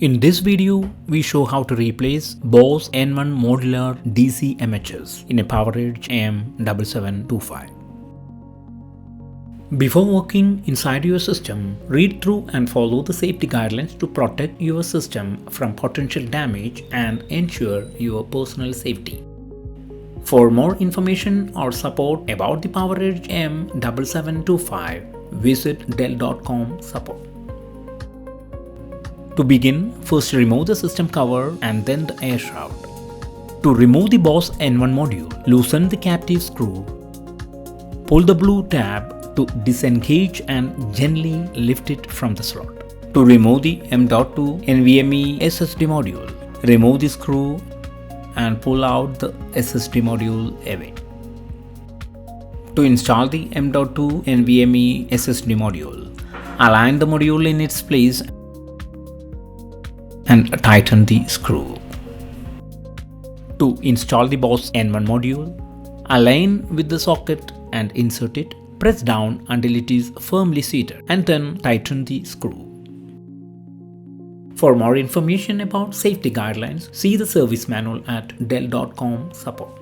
In this video, we show how to replace BOSS-N1 Modular DC-MHS in a PowerEdge M7725. Before working inside your system, read through and follow the safety guidelines to protect your system from potential damage and ensure your personal safety. For more information or support about the PowerEdge M7725, visit dell.com support. To begin, first remove the system cover and then the air shroud. To remove the BOSS-N1 module, loosen the captive screw. Pull the blue tab to disengage and gently lift it from the slot. To remove the M.2 NVMe SSD module, remove the screw and pull out the SSD module away. To install the M.2 NVMe SSD module, align the module in its place and tighten the screw. To install the BOSS-N1 module, align with the socket and insert it. Press down until it is firmly seated and then tighten the screw. For more information about safety guidelines, see the service manual at dell.com support.